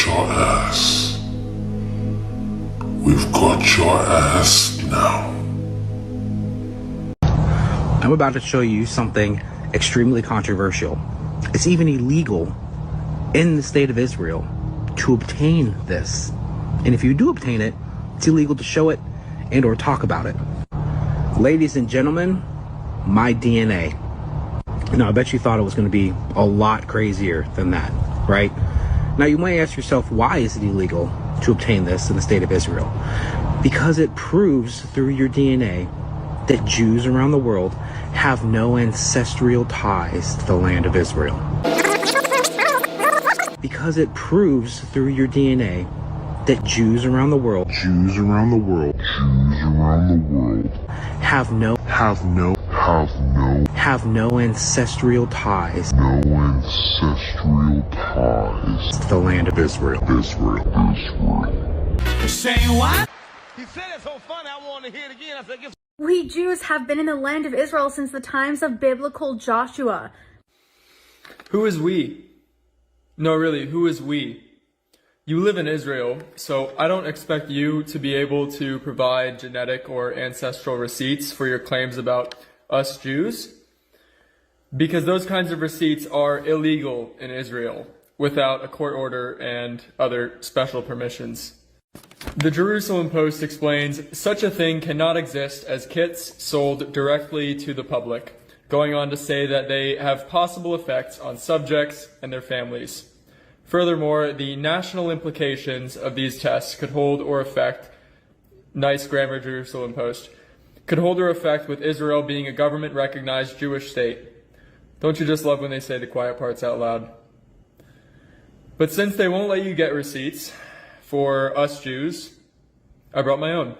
got your ass. We've got your ass now. I'm about to show you something extremely controversial. It's even illegal in the state of Israel to obtain this. And if you do obtain it, it's illegal to show it and or talk about it. Ladies and gentlemen, my DNA. Now, I bet you thought it was going to be a lot crazier than that, right? Now, you might ask yourself, why is it illegal to obtain this in the state of Israel? Because it proves through your DNA that Jews around the world have no ancestral ties to the land of Israel. Because it proves through your DNA that Jews around the world have no ancestral ties to the land of Israel. Saying what? He said it so funny, I want to hear it again. I said, We Jews have been in the land of Israel since the times of biblical Joshua. Who is we? No, really, who is we? You live in Israel, so I don't expect you to be able to provide genetic or ancestral receipts for your claims about us Jews, because those kinds of receipts are illegal in Israel without a court order and other special permissions. The Jerusalem Post explains, such a thing cannot exist as kits sold directly to the public, going on to say that they have possible effects on subjects and their families. Furthermore, the national implications of these tests could hold or affect, nice grammar Jerusalem Post, could hold or affect with Israel being a government-recognized Jewish state. Don't you just love when they say the quiet parts out loud? But since they won't let you get receipts for us Jews, I brought my own.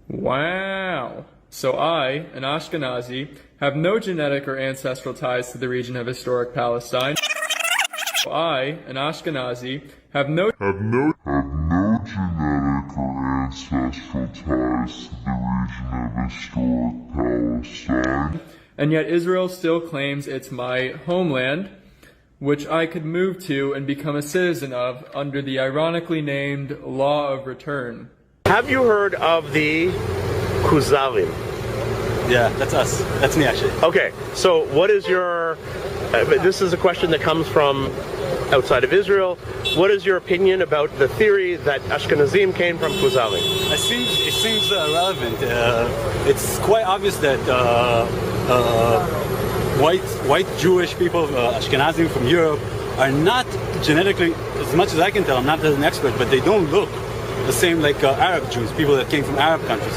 Wow. So I, an Ashkenazi, have no genetic or ancestral ties to the region of historic Palestine. I, an Ashkenazi, have no Genetic or ancestral ties to the region of historic Palestine. and yet Israel still claims it's my homeland, which I could move to and become a citizen of under the ironically named Law of Return. Have you heard of the Khuzalim? Yeah, that's us. That's me, actually. Okay, so what is your... this is a question that comes from outside of Israel. What is your opinion about the theory that Ashkenazim came from Khuzalim? It seems relevant. It's quite obvious that white Jewish people, Ashkenazim from Europe, are not genetically, as much as I can tell, I'm not an expert, but they don't look the same like Arab Jews, people that came from Arab countries,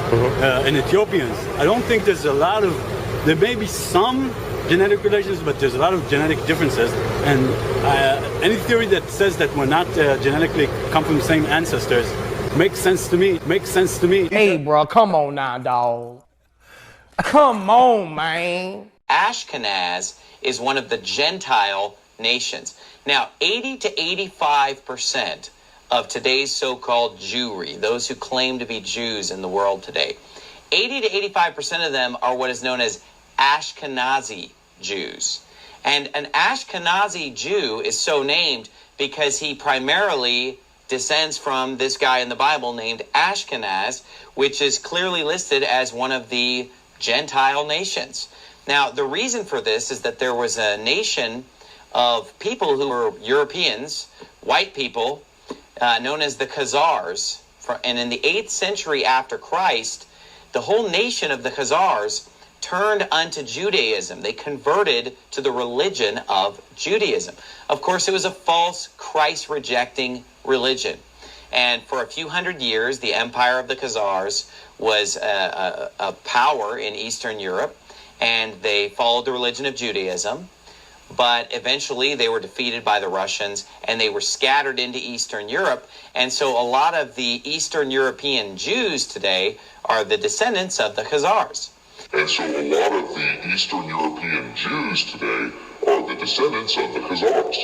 and Ethiopians. I don't think there's a lot of, there may be some genetic relations, but there's a lot of genetic differences, and any theory that says that we're not genetically come from the same ancestors makes sense to me. Hey, bro, come on now, dog. Come on, man. Ashkenaz is one of the Gentile nations. Now, 80 to 85% of today's so-called Jewry, those who claim to be Jews in the world today, 80 to 85% of them are what is known as Ashkenazi Jews. And an Ashkenazi Jew is so named because he primarily descends from this guy in the Bible named Ashkenaz, which is clearly listed as one of the Gentile nations. Now, the reason for this is that there was a nation of people who were Europeans, white people, known as the Khazars. And in the 8th century after Christ, the whole nation of the Khazars turned unto Judaism. They converted to the religion of Judaism. Of course, it was a false, Christ-rejecting religion. And for a few hundred years, the empire of the Khazars was a power in Eastern Europe, and they followed the religion of Judaism. But eventually they were defeated by the Russians, and they were scattered into Eastern Europe. And so a lot of the Eastern European Jews today are the descendants of the Khazars. And so a lot of the Eastern European Jews today are the descendants of the Khazars.